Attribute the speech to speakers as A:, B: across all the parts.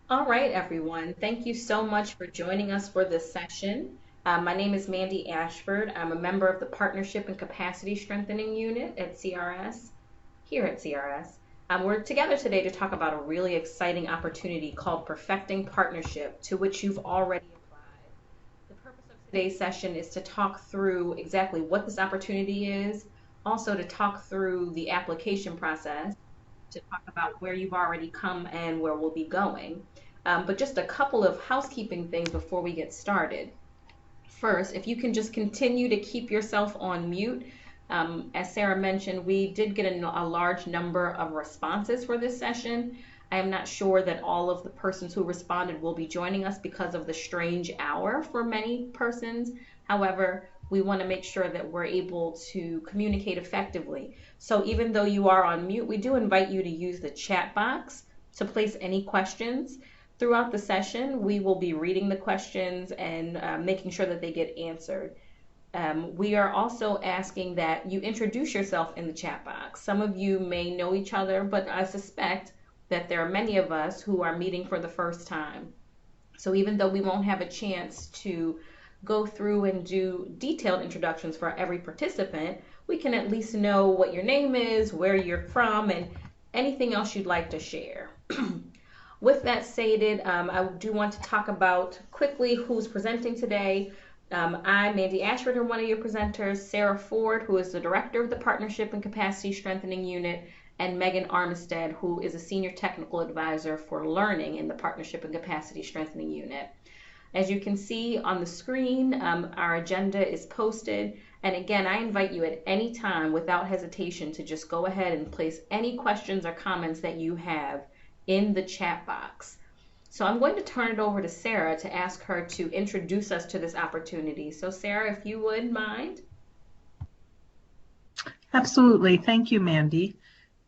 A: All right, everyone. Thank you so much for joining us for this session. My name is Mandy Ashford. I'm a member of the Partnership and Capacity Strengthening Unit at CRS, here at CRS. We're together today to talk about a really exciting opportunity called Perfecting Partnership, to which you've already applied. The purpose of today's session is to talk through exactly what this opportunity is, also to talk through the application process, to talk about where you've already come and where we'll be going. But just a couple of housekeeping things before we get started. First, if you can just continue to keep yourself on mute. As Sarah mentioned, we did get a large number of responses for this session. I am not sure that all of the persons who responded will be joining us because of the strange hour for many persons. However, we want to make sure that we're able to communicate effectively. So even though you are on mute, we do invite you to use the chat box to place any questions. Throughout the session, we will be reading the questions and making sure that they get answered. We are also asking that you introduce yourself in the chat box. Some of you may know each other, but I suspect that there are many of us who are meeting for the first time. So even though we won't have a chance to go through and do detailed introductions for every participant, we can at least know what your name is, where you're from, and anything else you'd like to share. With that stated, I do want to talk about quickly who's presenting today. I'm Mandy Ashford, one of your presenters, Sarah Ford, who is the director of the Partnership and Capacity Strengthening Unit, and Megan Armistead, who is a senior technical advisor for learning in the Partnership and Capacity Strengthening Unit. As you can see on the screen, our agenda is posted. And again, I invite you at any time without hesitation to just go ahead and place any questions or comments that you have in the chat box. So I'm going to turn it over to Sarah to ask her to introduce us to this opportunity. So Sarah, if you would mind.
B: Absolutely. Thank you, Mandy.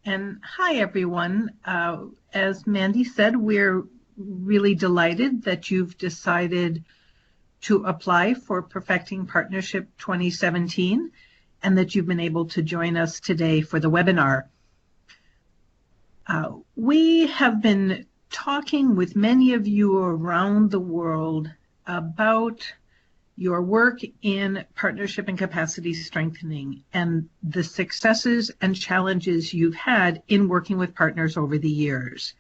B: And hi, everyone. As Mandy said, we're really delighted that you've decided to apply for Perfecting Partnership 2017 and that you've been able to join us today for the webinar. We have been talking with many of you around the world about your work in partnership and capacity strengthening and the successes and challenges you've had in working with partners over the years.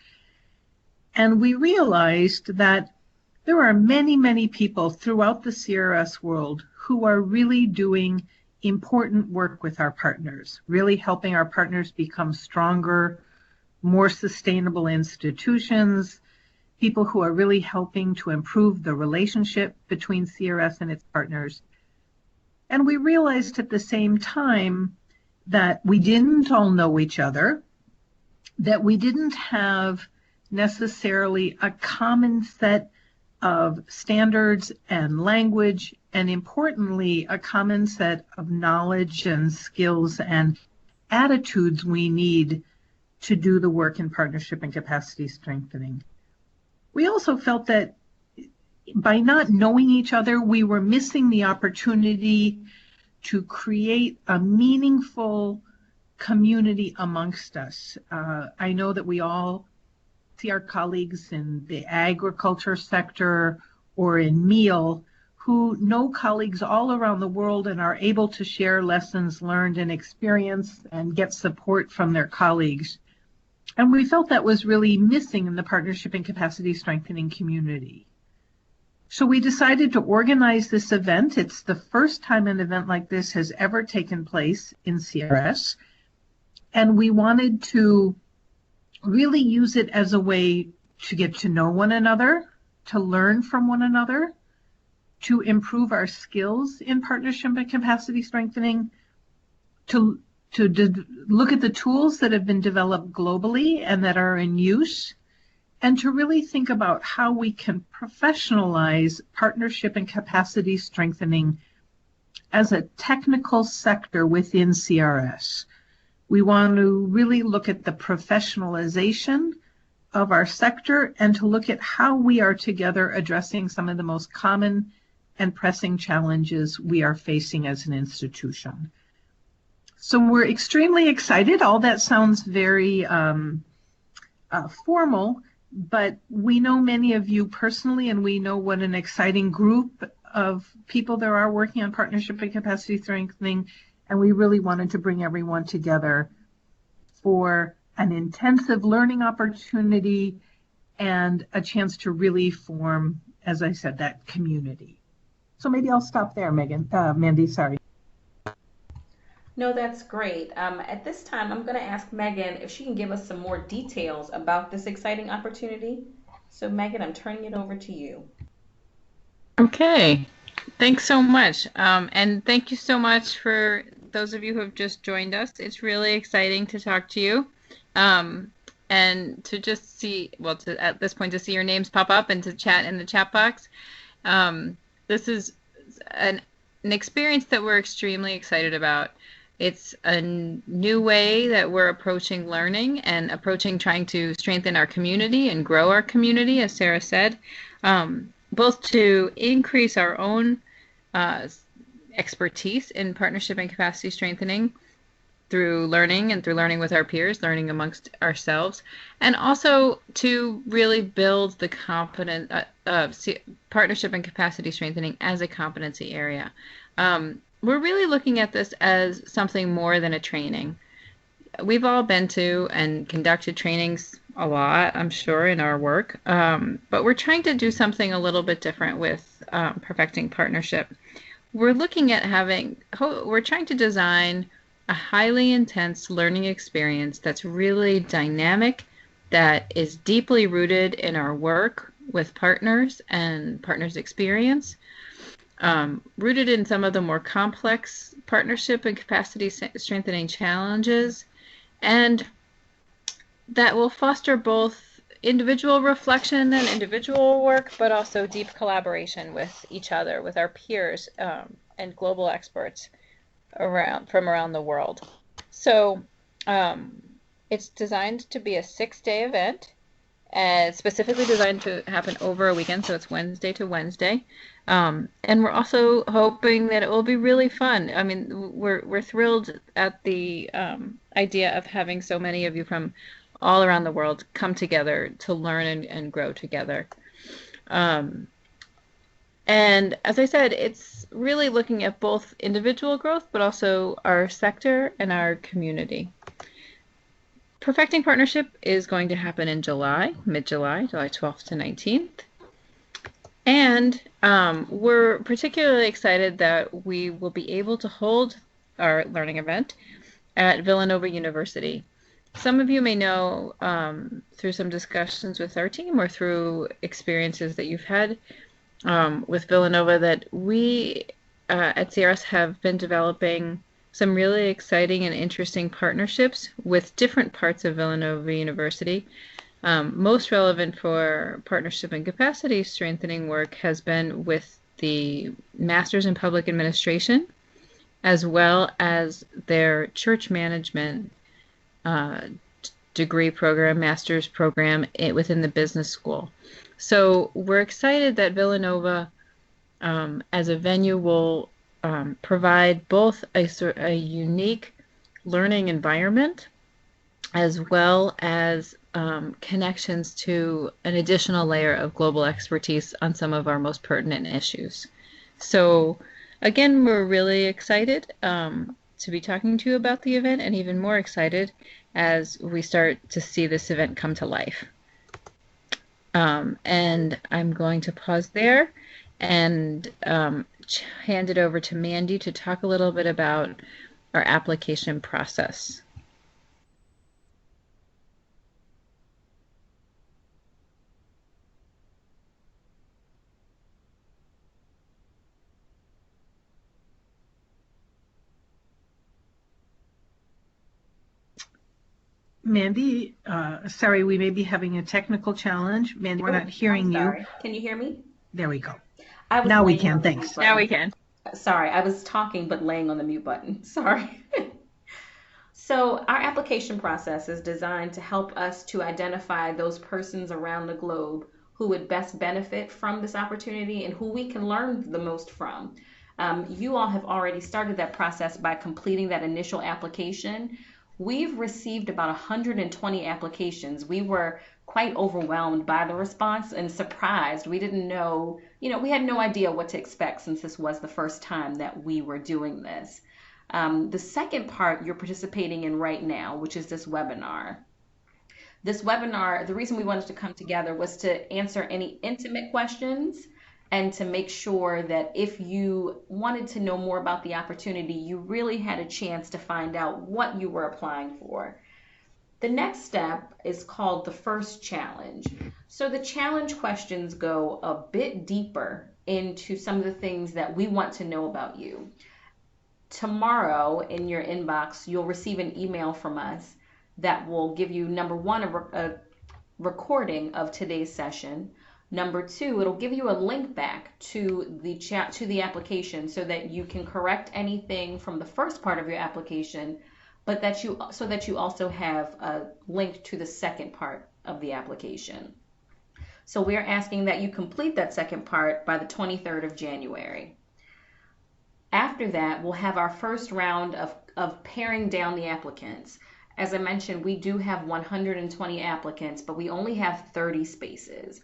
B: And we realized that there are many, many people throughout the CRS world who are really doing important work with our partners, really helping our partners become stronger, more sustainable institutions, people who are really helping to improve the relationship between CRS and its partners. And we realized at the same time that we didn't all know each other, that we didn't have necessarily a common set of standards and language, and importantly, a common set of knowledge and skills and attitudes we need to do the work in partnership and capacity strengthening. We also felt that by not knowing each other, we were missing the opportunity to create a meaningful community amongst us. I know that we all see our colleagues in the agriculture sector or in meal who know colleagues all around the world and are able to share lessons learned and experience and get support from their colleagues. And we felt that was really missing in the partnership and capacity strengthening community. So we decided to organize this event. It's the first time an event like this has ever taken place in CRS. And we wanted to really use it as a way to get to know one another, to learn from one another, to improve our skills in partnership and capacity strengthening, to look at the tools that have been developed globally and that are in use, and to really think about how we can professionalize partnership and capacity strengthening as a technical sector within CRS. We want to really look at the professionalization of our sector and to look at how we are together addressing some of the most common and pressing challenges we are facing as an institution. So we're extremely excited. All that sounds very formal, but we know many of you personally, and we know what an exciting group of people there are working on partnership and capacity strengthening, and we really wanted to bring everyone together for an intensive learning opportunity and a chance to really form, as I said, that community. So maybe I'll stop there, Mandy, sorry.
A: No, that's great. At this time, I'm going to ask Megan if she can give us some more details about this exciting opportunity. So, Megan, I'm turning it over to you.
C: Okay, thanks so much. And thank you so much for those of you who have just joined us. It's really exciting to talk to you. And to just see, well, at this point, to see your names pop up and to chat in the chat box. This is an experience that we're extremely excited about. It's a new way that we're approaching learning and approaching trying to strengthen our community and grow our community, as Sarah said, both to increase our own expertise in partnership and capacity strengthening through learning and through learning with our peers, learning amongst ourselves, and also to really build the partnership and capacity strengthening as a competency area. We're really looking at this as something more than a training. We've all been to and conducted trainings a lot, I'm sure, in our work, but we're trying to do something a little bit different with perfecting partnership. We're looking at we're trying to design a highly intense learning experience that's really dynamic, that is deeply rooted in our work with partners and partners' experience, rooted in some of the more complex partnership and capacity strengthening challenges, and that will foster both individual reflection and individual work, but also deep collaboration with each other, with our peers and global experts from around the world. So it's designed to be a 6-day event, and specifically designed to happen over a weekend, so it's Wednesday to Wednesday. And we're also hoping that it will be really fun. I mean, we're thrilled at the idea of having so many of you from all around the world come together to learn and grow together. And as I said, it's really looking at both individual growth, but also our sector and our community. Perfecting Partnership is going to happen in July, mid-July, July 12th to 19th. And we're particularly excited that we will be able to hold our learning event at Villanova University. Some of you may know through some discussions with our team or through experiences that you've had with Villanova that we at CRS have been developing some really exciting and interesting partnerships with different parts of Villanova University. Most relevant for partnership and capacity strengthening work has been with the Masters in Public Administration, as well as their church management degree program, master's program within the business school. So we're excited that Villanova, as a venue, will provide both a unique learning environment as well as connections to an additional layer of global expertise on some of our most pertinent issues. So again, we're really excited to be talking to you about the event, and even more excited as we start to see this event come to life. And I'm going to pause there and hand it over to Mandy to talk a little bit about our application process.
B: Mandy, sorry, we may be having a technical challenge. Mandy, we're not hearing you.
A: Can you hear me?
B: There we go. Now we can, thanks.
C: Now we can.
A: Sorry, I was talking but laying on the mute button. Sorry. So our application process is designed to help us to identify those persons around the globe who would best benefit from this opportunity and who we can learn the most from. You all have already started that process by completing that initial application. We've received about 120 applications. We were quite overwhelmed by the response and surprised. We didn't know, we had no idea what to expect since this was the first time that we were doing this. The second part you're participating in right now, which is this webinar. This webinar, the reason we wanted to come together was to answer any intimate questions and to make sure that if you wanted to know more about the opportunity, you really had a chance to find out what you were applying for. The next step is called the first challenge. So the challenge questions go a bit deeper into some of the things that we want to know about you. Tomorrow in your inbox, you'll receive an email from us that will give you, number one, a recording of today's session. Number two, it'll give you a link back to the application so that you can correct anything from the first part of your application, but so that you also have a link to the second part of the application. So we're asking that you complete that second part by the 23rd of January. After that, we'll have our first round of paring down the applicants. As I mentioned, we do have 120 applicants, but we only have 30 spaces.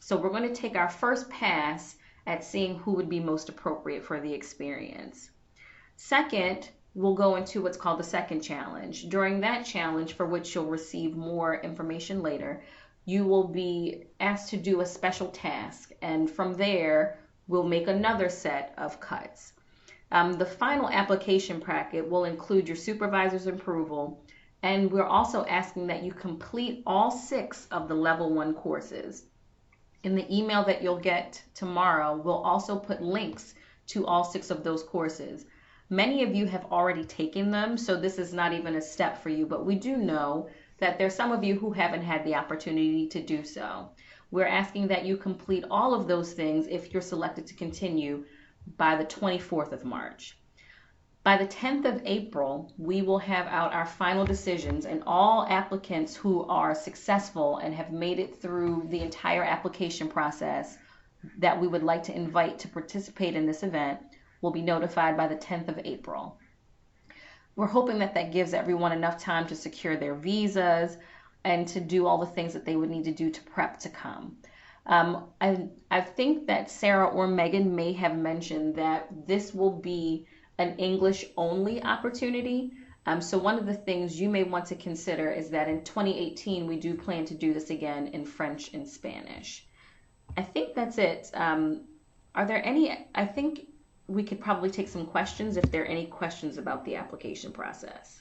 A: So we're going to take our first pass at seeing who would be most appropriate for the experience. Second, we'll go into what's called the second challenge. During that challenge, for which you'll receive more information later, you will be asked to do a special task, and from there, we'll make another set of cuts. The final application packet will include your supervisor's approval, and we're also asking that you complete all 6 of the level 1 courses. In the email that you'll get tomorrow, we'll also put links to all 6 of those courses. Many of you have already taken them, so this is not even a step for you, but we do know that there's some of you who haven't had the opportunity to do so. We're asking that you complete all of those things if you're selected to continue by the 24th of March. By the 10th of April, we will have out our final decisions, and all applicants who are successful and have made it through the entire application process that we would like to invite to participate in this event will be notified by the 10th of April. We're hoping that that gives everyone enough time to secure their visas and to do all the things that they would need to do to prep to come. I think that Sarah or Megan may have mentioned that this will be an English-only opportunity. So one of the things you may want to consider is that in 2018, we do plan to do this again in French and Spanish. I think that's it. Are there any, I think we could probably take some questions if there are any questions about the application process.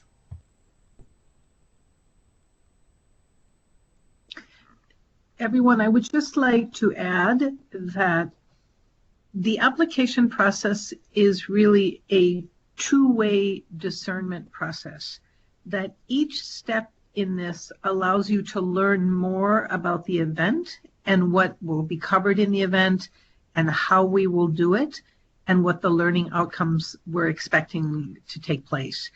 B: Everyone, I would just like to add that the application process is really a two-way discernment process, that each step in this allows you to learn more about the event and what will be covered in the event and how we will do it and what the learning outcomes we're expecting to take place.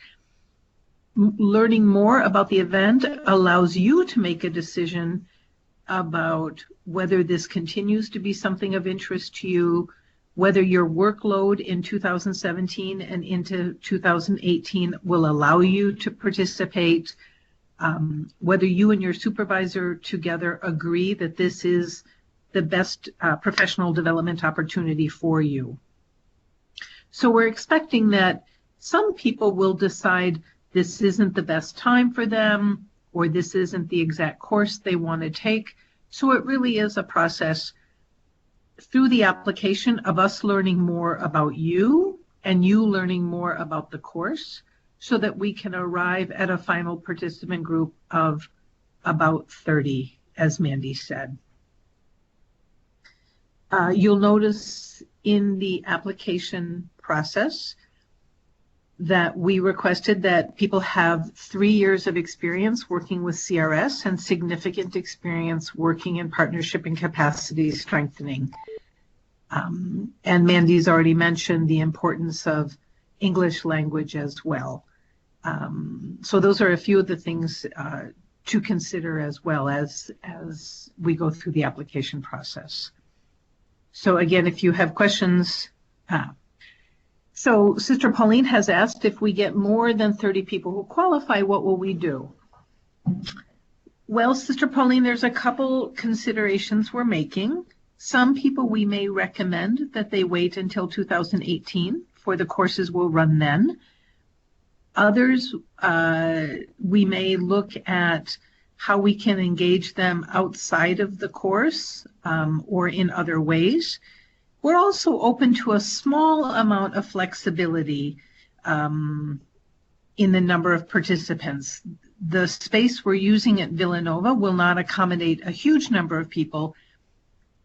B: Learning more about the event allows you to make a decision about whether this continues to be something of interest to you, whether your workload in 2017 and into 2018 will allow you to participate, whether you and your supervisor together agree that this is the best professional development opportunity for you. So we're expecting that some people will decide this isn't the best time for them, or this isn't the exact course they want to take. So it really is a process through the application of us learning more about you and you learning more about the course so that we can arrive at a final participant group of about 30, as Mandy said. You'll notice in the application process that we requested that people have 3 years of experience working with CRS and significant experience working in partnership and capacity strengthening. And Mandy's already mentioned the importance of English language as well. So those are a few of the things to consider as well as we go through the application process. So again, if you have questions, So Sister Pauline has asked, if we get more than 30 people who qualify, what will we do? Well, Sister Pauline, there's a couple considerations we're making. Some people we may recommend that they wait until 2018 for the courses we'll run then. Others, we may look at how we can engage them outside of the course or in other ways. We're also open to a small amount of flexibility in the number of participants. The space we're using at Villanova will not accommodate a huge number of people,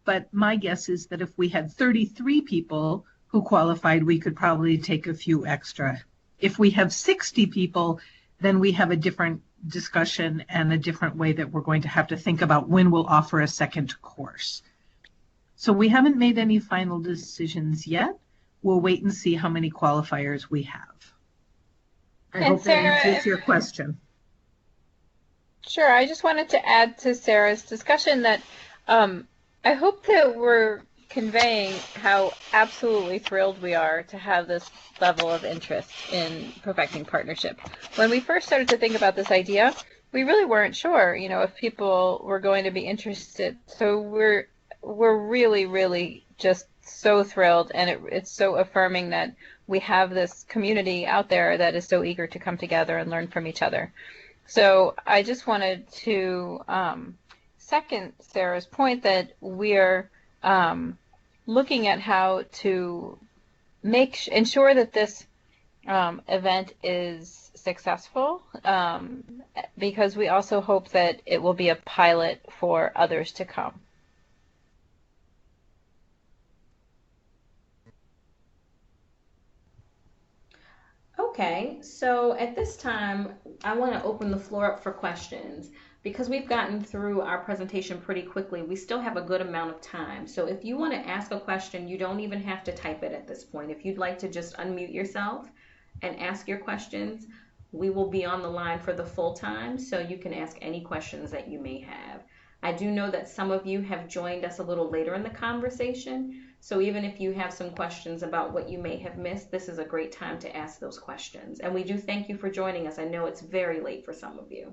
B: but my guess is that if we had 33 people who qualified, we could probably take a few extra. If we have 60 people, then we have a different discussion and a different way that we're going to have to think about when we'll offer a second course. So we haven't made any final decisions yet. We'll wait and see how many qualifiers we have. I hope that answers your question.
C: Sure. I just wanted to add to Sarah's discussion that I hope that we're conveying how absolutely thrilled we are to have this level of interest in perfecting partnership. When we first started to think about this idea, we really weren't sure, if people were going to be interested. So we're really, really just so thrilled, and it's so affirming that we have this community out there that is so eager to come together and learn from each other. So I just wanted to second Sarah's point that we're looking at how to ensure that this event is successful, because we also hope that it will be a pilot for others to come.
A: Okay, so at this time, I want to open the floor up for questions. Because we've gotten through our presentation pretty quickly, we still have a good amount of time. So if you want to ask a question, you don't even have to type it at this point. If you'd like to just unmute yourself and ask your questions, we will be on the line for the full time, so you can ask any questions that you may have. I do know that some of you have joined us a little later in the conversation, so even if you have some questions about what you may have missed, this is a great time to ask those questions. And we do thank you for joining us. I know it's very late for some of you.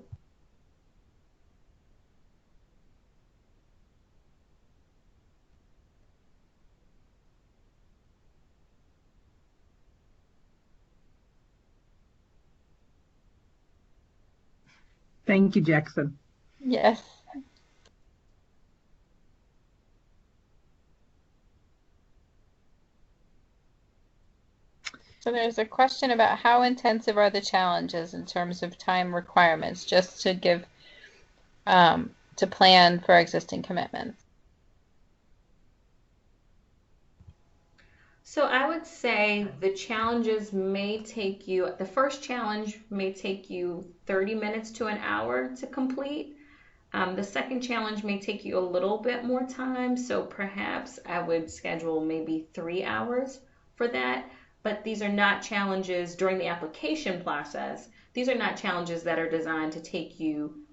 B: Thank you, Jackson.
C: Yes. So there's a question about how intensive are the challenges in terms of time requirements, just to give to plan for existing commitments.
A: So I would say the challenges may take you, the first challenge may take you 30 minutes to an hour to complete. The second challenge may take you a little bit more time, so perhaps I would schedule maybe 3 hours for that. But these are not challenges during the application process. These are not challenges that are designed to take you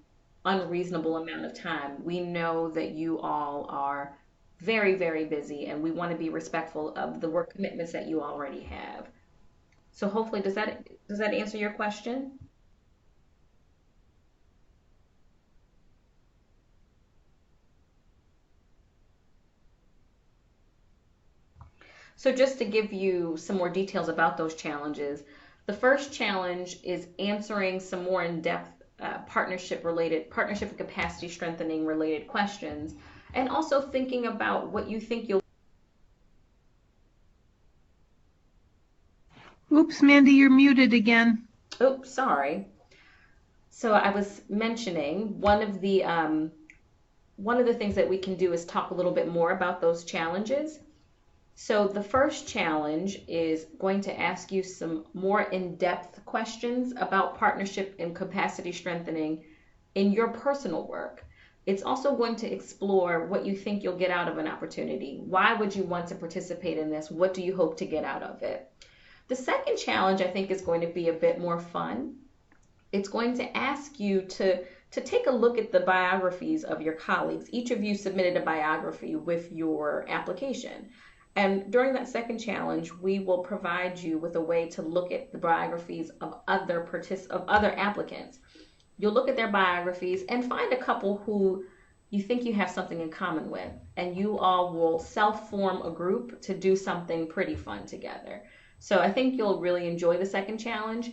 A: unreasonable amount of time. We know that you all are very, very busy, and we want to be respectful of the work commitments that you already have. So hopefully, does that answer your question? So just to give you some more details about those challenges, the first challenge is answering some more in-depth partnership and capacity strengthening related questions, and also thinking about what you think you'll.
B: Oops, Mandy, you're muted again.
A: Oops, sorry. So I was mentioning one of the things that we can do is talk a little bit more about those challenges. So the first challenge is going to ask you some more in-depth questions about partnership and capacity strengthening in your personal work. It's also going to explore what you think you'll get out of an opportunity. Why would you want to participate in this? What do you hope to get out of it? The second challenge, I think, is going to be a bit more fun. It's going to ask you to take a look at the biographies of your colleagues. Each of you submitted a biography with your application. And during that second challenge, we will provide you with a way to look at the biographies of other applicants. You'll look at their biographies and find a couple who you think you have something in common with, and you all will self-form a group to do something pretty fun together. So I think you'll really enjoy the second challenge.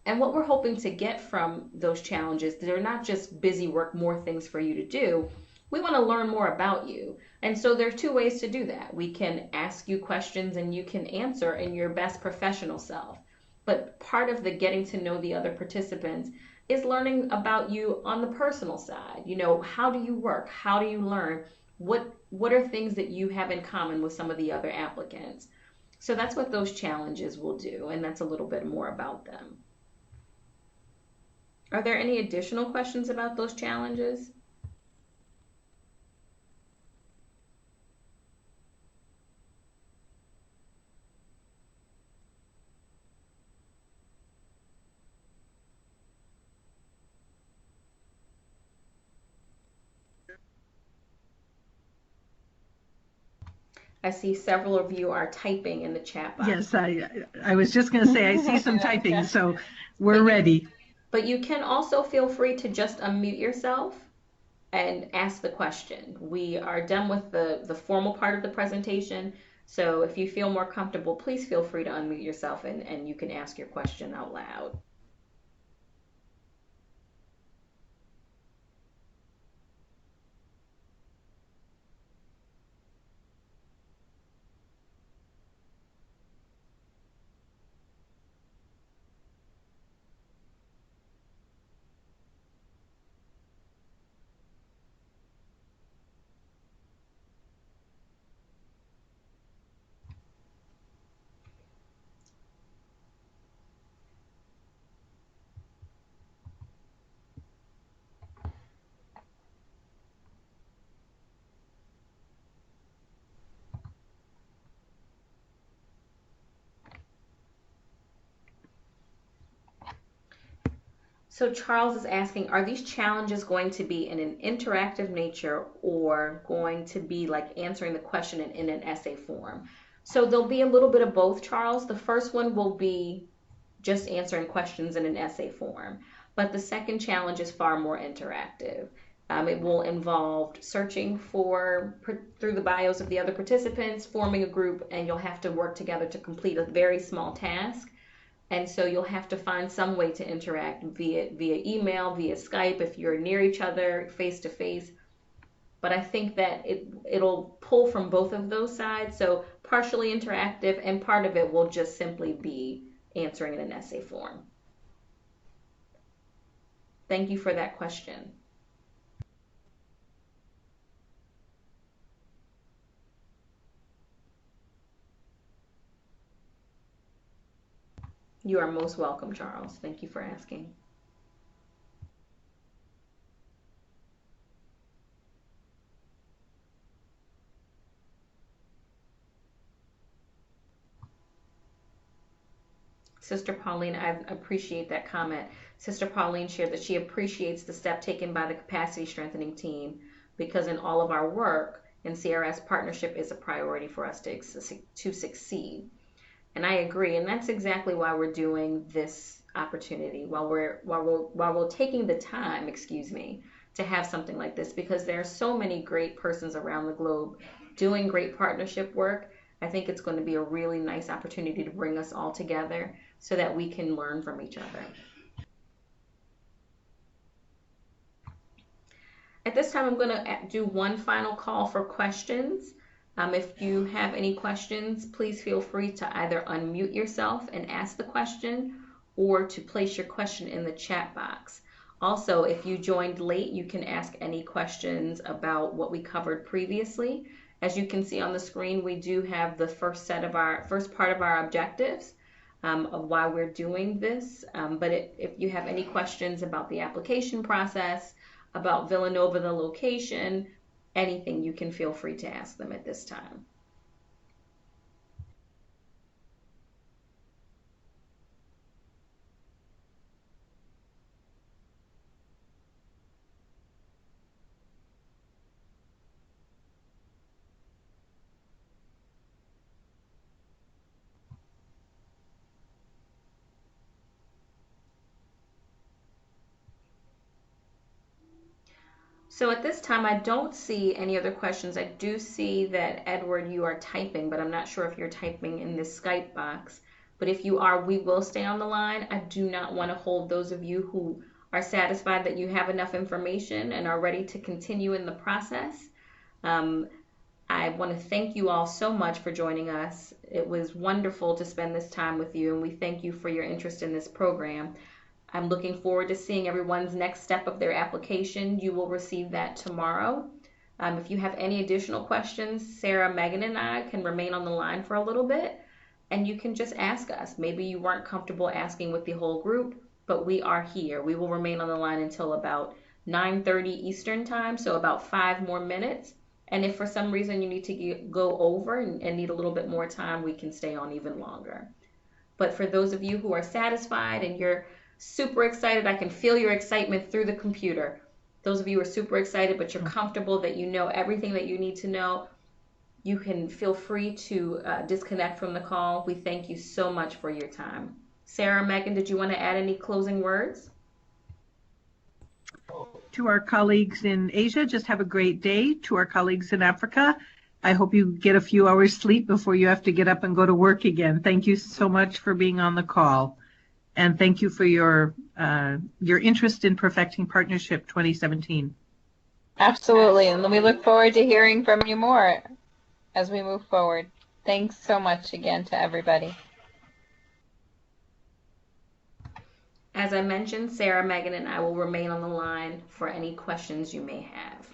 A: And what we're hoping to get from those challenges, they're not just busy work, more things for you to do. We want to learn more about you. And so there's two ways to do that. We can ask you questions and you can answer in your best professional self. But part of the getting to know the other participants is learning about you on the personal side. You know, how do you work? How do you learn? What are things that you have in common with some of the other applicants? So that's what those challenges will do, and that's a little bit more about them. Are there any additional questions about those challenges? I see several of you are typing in the chat box.
B: Yes, I was just going to say I see some typing, so we're
A: But
B: ready.
A: But you can also feel free to just unmute yourself and ask the question. We are done with the formal part of the presentation. So if you feel more comfortable, please feel free to unmute yourself and you can ask your question out loud. So Charles is asking, are these challenges going to be in an interactive nature or going to be like answering the question in an essay form? So there'll be a little bit of both, Charles. The first one will be just answering questions in an essay form, but the second challenge is far more interactive. It will involve searching through the bios of the other participants, forming a group, and you'll have to work together to complete a very small task. And so you'll have to find some way to interact via email, via Skype, if you're near each other, face to face. But I think that it'll pull from both of those sides. So partially interactive, and part of it will just simply be answering in an essay form. Thank you for that question. You are most welcome, Charles. Thank you for asking. Sister Pauline, I appreciate that comment. Sister Pauline shared that she appreciates the step taken by the capacity strengthening team because in all of our work in CRS, partnership is a priority for us to succeed. And I agree, and that's exactly why we're doing this opportunity, while we're taking the time, to have something like this, because there are so many great persons around the globe doing great partnership work. I think it's going to be a really nice opportunity to bring us all together so that we can learn from each other. At this time, I'm going to do one final call for questions. If you have any questions, please feel free to either unmute yourself and ask the question or to place your question in the chat box. Also, if you joined late, you can ask any questions about what we covered previously. As you can see on the screen, we do have the first part of our objectives of why we're doing this. But if you have any questions about the application process, about Villanova, the location, anything, you can feel free to ask them at this time. So at this time, I don't see any other questions. I do see that, Edward, you are typing, but I'm not sure if you're typing in this Skype box. But if you are, we will stay on the line. I do not want to hold those of you who are satisfied that you have enough information and are ready to continue in the process. I want to thank you all so much for joining us. It was wonderful to spend this time with you, and we thank you for your interest in this program. I'm looking forward to seeing everyone's next step of their application. You will receive that tomorrow. If you have any additional questions, Sarah, Megan, and I can remain on the line for a little bit, and you can just ask us. Maybe you weren't comfortable asking with the whole group, but we are here. We will remain on the line until about 9:30 Eastern time, so about 5 more minutes. And if for some reason you need to go over and need a little bit more time, we can stay on even longer. But for those of you who are satisfied and you're super excited, I can feel your excitement through the computer. Those of you who are super excited, but you're comfortable that you know everything that you need to know, you can feel free to disconnect from the call. We thank you so much for your time. Sarah, Megan, did you want to add any closing words?
B: To our colleagues in Asia, just have a great day. To our colleagues in Africa, I hope you get a few hours sleep before you have to get up and go to work again. Thank you so much for being on the call. And thank you for your interest in Perfecting Partnership 2017.
C: Absolutely. And we look forward to hearing from you more as we move forward. Thanks so much again to everybody.
A: As I mentioned, Sarah, Megan, and I will remain on the line for any questions you may have.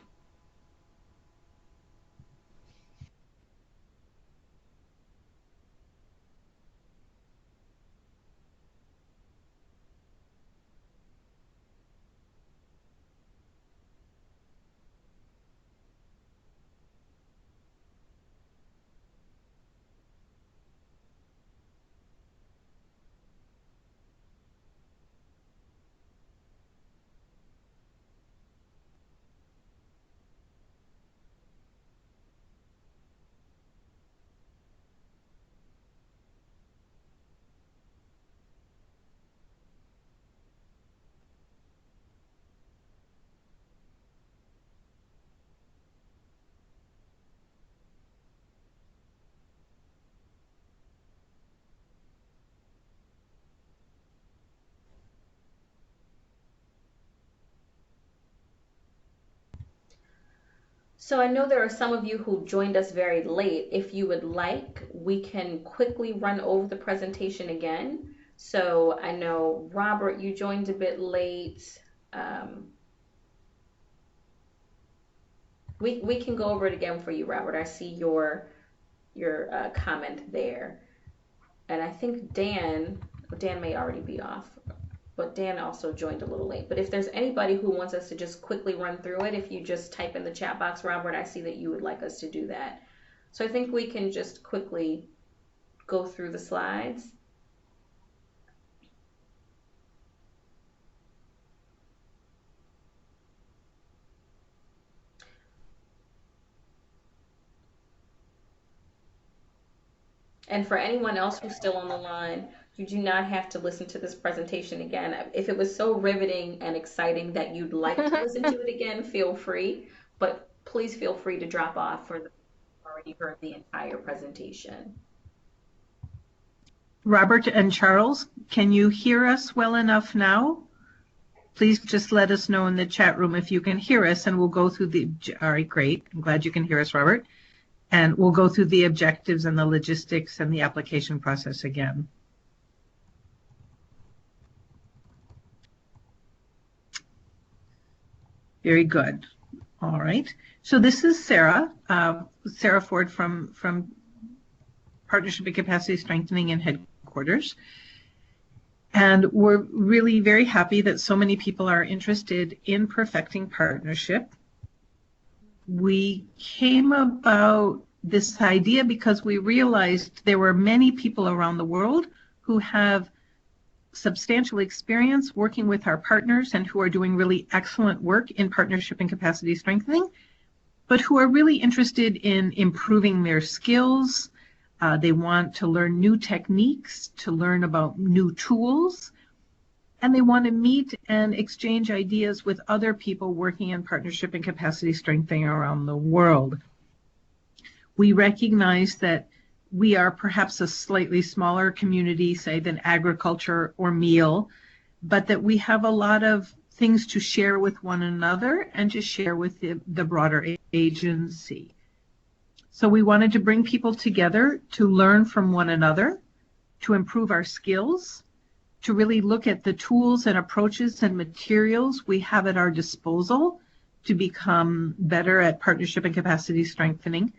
A: So I know there are some of you who joined us very late. If you would like, we can quickly run over the presentation again. So I know, Robert, you joined a bit late. We can go over it again for you, Robert. I see your comment there. And I think Dan may already be off, but Dan also joined a little late. But if there's anybody who wants us to just quickly run through it, if you just type in the chat box, Robert, I see that you would like us to do that. So I think we can just quickly go through the slides. And for anyone else who's still on the line, you do not have to listen to this presentation again. If it was so riveting and exciting that you'd like to listen to it again, feel free, but please feel free to drop off for the already heard the entire presentation.
B: Robert and Charles, can you hear us well enough now? Please just let us know in the chat room if you can hear us, and we'll go through the, all right, great. I'm glad you can hear us, Robert. And we'll go through the objectives and the logistics and the application process again. Very good. All right. So this is Sarah, Sarah Ford from Partnership and Capacity Strengthening in Headquarters. And we're really very happy that so many people are interested in perfecting partnership. We came about this idea because we realized there were many people around the world who have substantial experience working with our partners and who are doing really excellent work in partnership and capacity strengthening, but who are really interested in improving their skills. They want to learn new techniques, to learn about new tools, and they want to meet and exchange ideas with other people working in partnership and capacity strengthening around the world. We recognize that we are perhaps a slightly smaller community, say, than agriculture or meal, but that we have a lot of things to share with one another and to share with the broader agency. So we wanted to bring people together to learn from one another, to improve our skills, to really look at the tools and approaches and materials we have at our disposal to become better at partnership and capacity strengthening,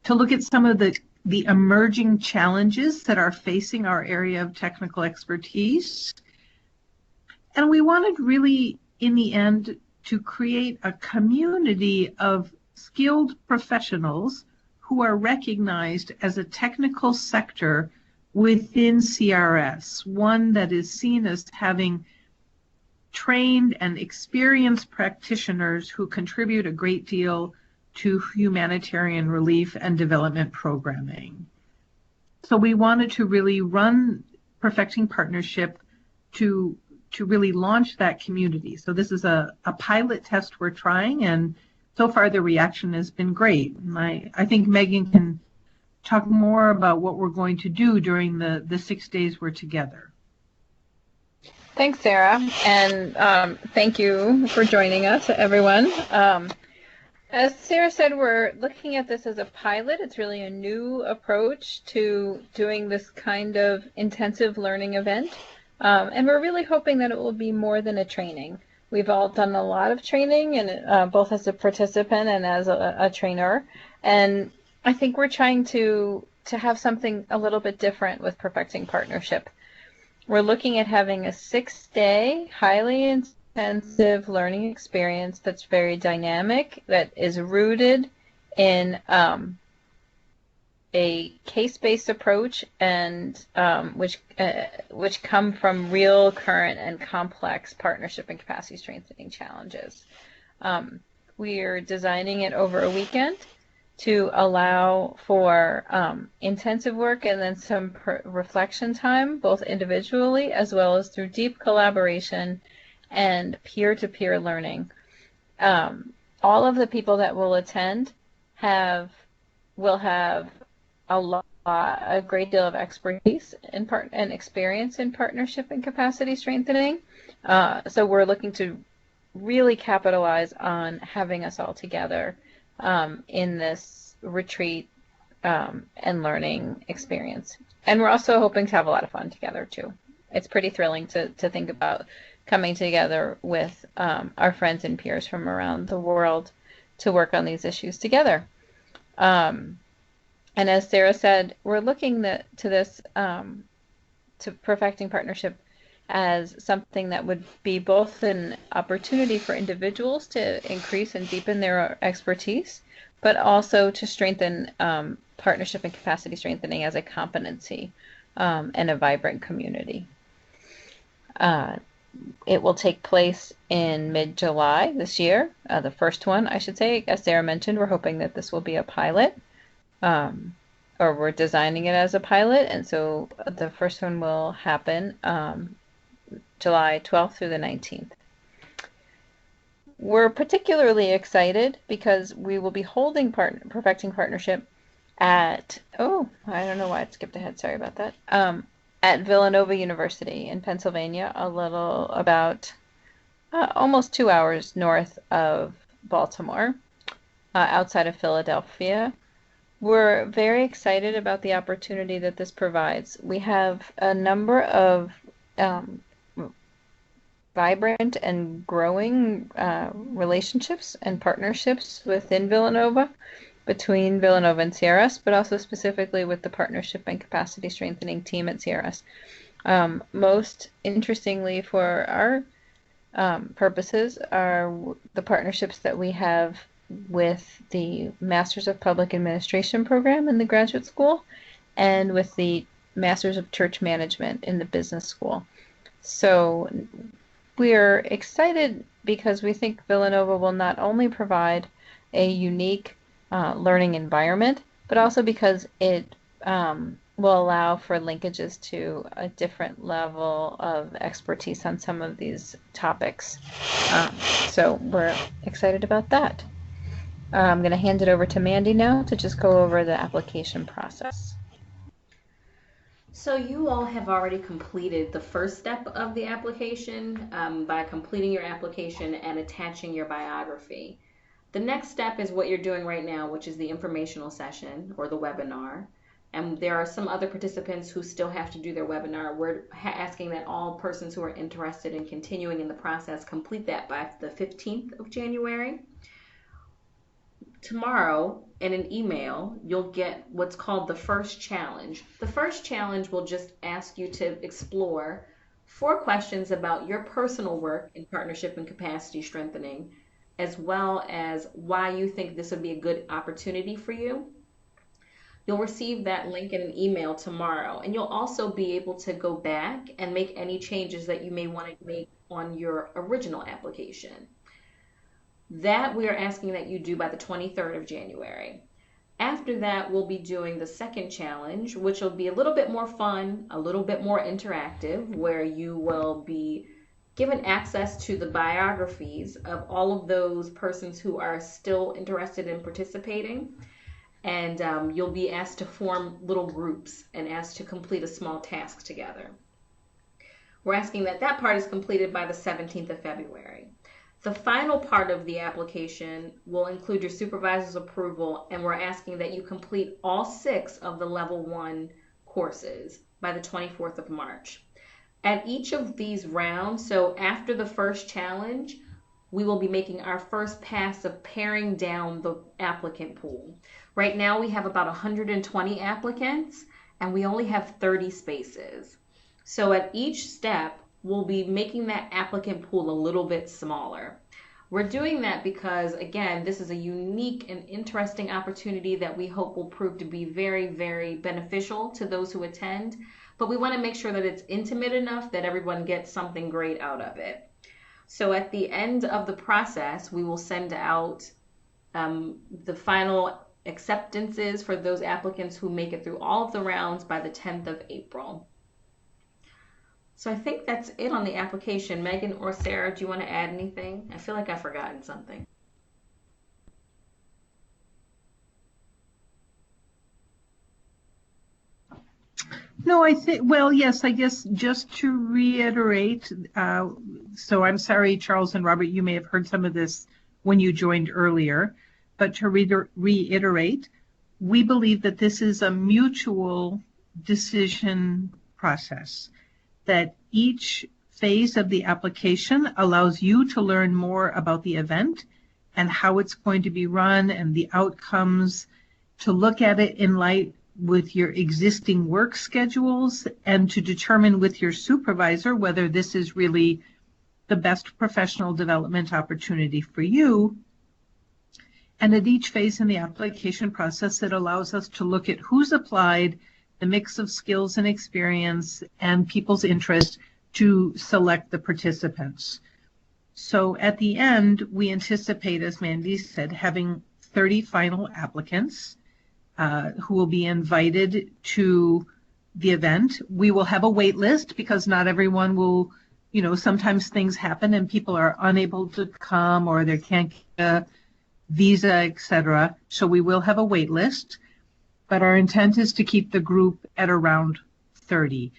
B: to look at some of the emerging challenges that are facing our area of technical expertise. And we wanted really, in the end, to create a community of skilled professionals who are recognized as a technical sector within CRS, one that is seen as having trained and experienced practitioners who contribute a great deal to humanitarian relief and development programming. So we wanted to really run Perfecting Partnership to really launch that community. So this is a pilot test we're trying, and so far the reaction has been great. And I think Megan can talk more about what we're going to do during the 6 days we're together.
C: Thanks, Sarah, and thank you for joining us, everyone. As Sarah said, we're looking at this as a pilot. It's really a new approach to doing this kind of intensive learning event, and we're really hoping that it will be more than a training. We've all done a lot of training, and both as a participant and as a trainer, and I think we're trying to have something a little bit different with Perfecting Partnership. We're looking at having a 6-day, highly intensive learning experience that's very dynamic, that is rooted in a case-based approach, and which come from real, current, and complex partnership and capacity strengthening challenges. We're designing it over a weekend to allow for intensive work and then some reflection time, both individually as well as through deep collaboration and peer-to-peer learning. All of the people that will attend will have a great deal of expertise and experience in partnership and capacity strengthening. So we're looking to really capitalize on having us all together in this retreat and learning experience. And we're also hoping to have a lot of fun together too. It's pretty thrilling to think about coming together with our friends and peers from around the world to work on these issues together. And as Sarah said, we're looking to this, to Perfecting Partnership, as something that would be both an opportunity for individuals to increase and deepen their expertise, but also to strengthen partnership and capacity strengthening as a competency and a vibrant community. It will take place in mid-July this year, the first one, I should say. As Sarah mentioned, we're hoping that this will be a pilot, or we're designing it as a pilot, and so the first one will happen July 12th through the 19th. We're particularly excited because we will be holding Perfecting Partnership at, I don't know why it skipped ahead, sorry about that, at Villanova University in Pennsylvania, about almost 2 hours north of Baltimore, outside of Philadelphia. We're very excited about the opportunity that this provides. We have a number of vibrant and growing relationships and partnerships within Villanova, between Villanova and CRS, but also specifically with the partnership and capacity strengthening team at CRS. Most interestingly for our purposes are the partnerships that we have with the Masters of Public Administration program in the graduate school and with the Masters of Church Management in the business school. So we're excited because we think Villanova will not only provide a unique learning environment, but also because it will allow for linkages to a different level of expertise on some of these topics. So we're excited about that. I'm going to hand it over to Mandy now to just go over the application process.
A: So you all have already completed the first step of the application by completing your application and attaching your biography. The next step is what you're doing right now, which is the informational session or the webinar. And there are some other participants who still have to do their webinar. We're asking that all persons who are interested in continuing in the process complete that by the 15th of January. Tomorrow, in an email, you'll get what's called the first challenge. The first challenge will just ask you to explore 4 questions about your personal work in partnership and capacity strengthening, as well as why you think this would be a good opportunity for you. You'll receive that link in an email tomorrow, and you'll also be able to go back and make any changes that you may want to make on your original application. That we are asking that you do by the 23rd of January. After that, we'll be doing the second challenge, which will be a little bit more fun, a little bit more interactive, where you will be given access to the biographies of all of those persons who are still interested in participating. And you'll be asked to form little groups and asked to complete a small task together. We're asking that that part is completed by the 17th of February. The final part of the application will include your supervisor's approval, and we're asking that you complete all 6 of the level 1 courses by the 24th of March. At each of these rounds, so after the first challenge, we will be making our first pass of paring down the applicant pool. Right now we have about 120 applicants and we only have 30 spaces. So at each step, we'll be making that applicant pool a little bit smaller. We're doing that because, again, this is a unique and interesting opportunity that we hope will prove to be very, very beneficial to those who attend. But we want to make sure that it's intimate enough that everyone gets something great out of it. So at the end of the process, we will send out the final acceptances for those applicants who make it through all of the rounds by the 10th of April. So I think that's it on the application. Megan or Sarah, do you want to add anything? I feel like I've forgotten something.
B: No, I think, well, yes, I guess just to reiterate, so I'm sorry, Charles and Robert, you may have heard some of this when you joined earlier, but to reiterate, we believe that this is a mutual decision process, that each phase of the application allows you to learn more about the event and how it's going to be run and the outcomes, to look at it in light with your existing work schedules and to determine with your supervisor whether this is really the best professional development opportunity for you. And at each phase in the application process, it allows us to look at who's applied, the mix of skills and experience, and people's interest to select the participants. So at the end, we anticipate, as Mandy said, having 30 final applicants who will be invited to the event. We will have a wait list because not everyone will, sometimes things happen and people are unable to come or they can't get a visa, etc. So we will have a wait list, but our intent is to keep the group at around 30,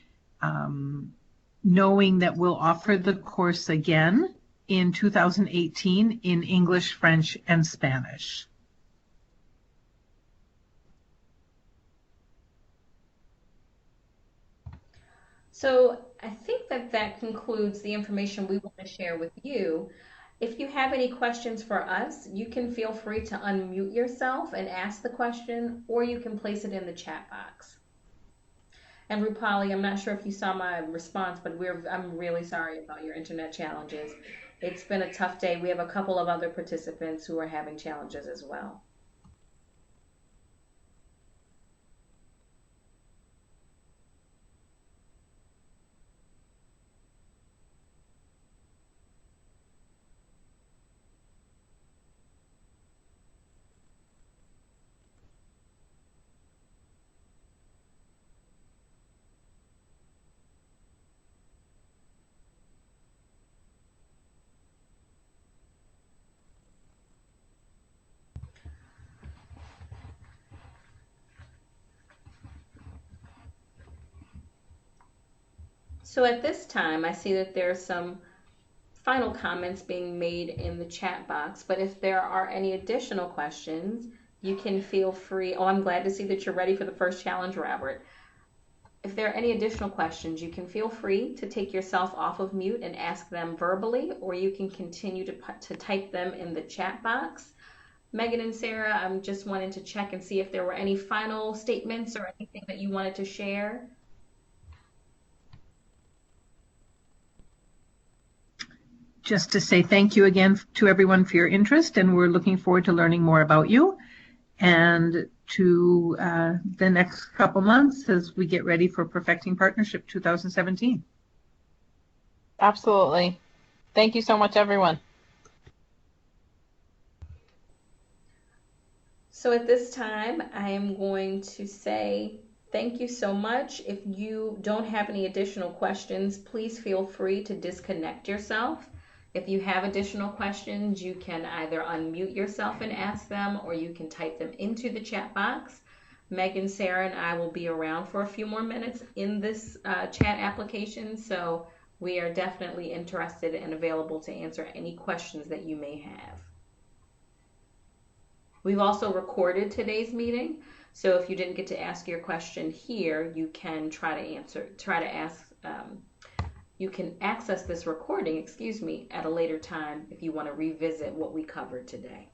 B: knowing that we'll offer the course again in 2018 in English, French, and Spanish.
A: So I think that concludes the information we want to share with you. If you have any questions for us, you can feel free to unmute yourself and ask the question, or you can place it in the chat box. And Rupali, I'm not sure if you saw my response, but I'm really sorry about your internet challenges. It's been a tough day. We have a couple of other participants who are having challenges as well. So at this time, I see that there are some final comments being made in the chat box, but if there are any additional questions, you can feel free. Oh, I'm glad to see that you're ready for the first challenge, Robert. If there are any additional questions, you can feel free to take yourself off of mute and ask them verbally, or you can continue to type them in the chat box. Megan and Sarah, I'm just wanting to check and see if there were any final statements or anything that you wanted to share.
B: Just to say thank you again to everyone for your interest, and we're looking forward to learning more about you and to the next couple months as we get ready for Perfecting Partnership 2017.
C: Absolutely. Thank you so much, everyone.
A: So at this time, I am going to say thank you so much. If you don't have any additional questions, please feel free to disconnect yourself. If you have additional questions, you can either unmute yourself and ask them, or you can type them into the chat box. Megan, Sarah, and I will be around for a few more minutes in this chat application, so we are definitely interested and available to answer any questions that you may have. We've also recorded today's meeting, so if you didn't get to ask your question here, you can you can access this recording, at a later time if you want to revisit what we covered today.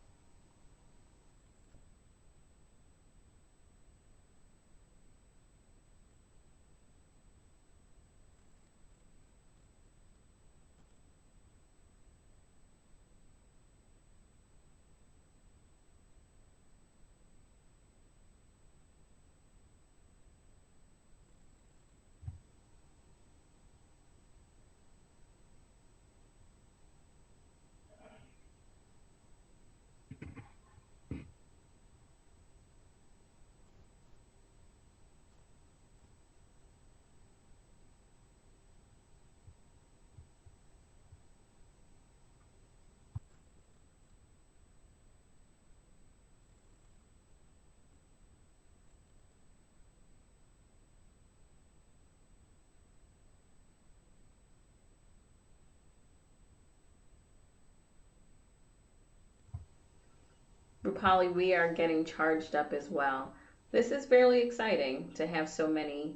A: Rupali, we are getting charged up as well. This is fairly exciting to have so many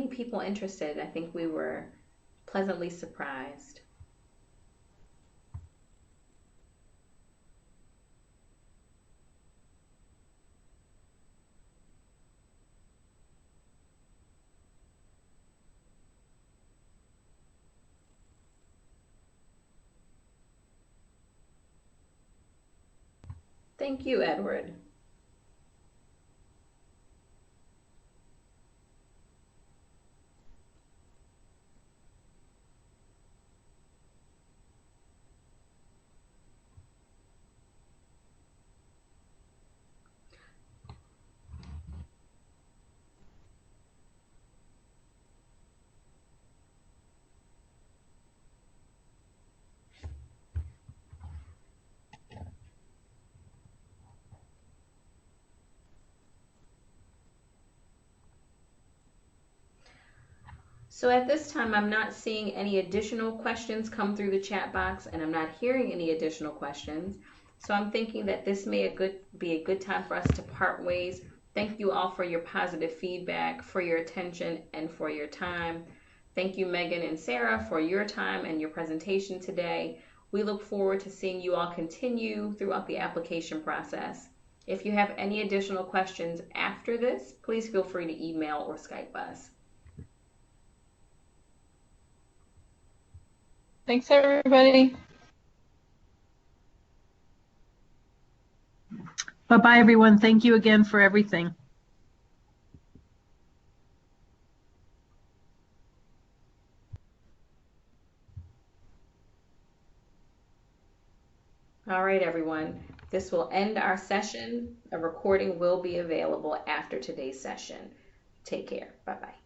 A: people interested. I think we were pleasantly surprised. Thank you, Edward. So at this time, I'm not seeing any additional questions come through the chat box, and I'm not hearing any additional questions. So I'm thinking that this may be a good time for us to part ways. Thank you all for your positive feedback, for your attention, and for your time. Thank you, Megan and Sarah, for your time and your presentation today. We look forward to seeing you all continue throughout the application process. If you have any additional questions after this, please feel free to email or Skype us.
C: Thanks, everybody.
B: Bye-bye, everyone. Thank you again for everything.
A: All right, everyone. This will end our session. A recording will be available after today's session. Take care. Bye-bye.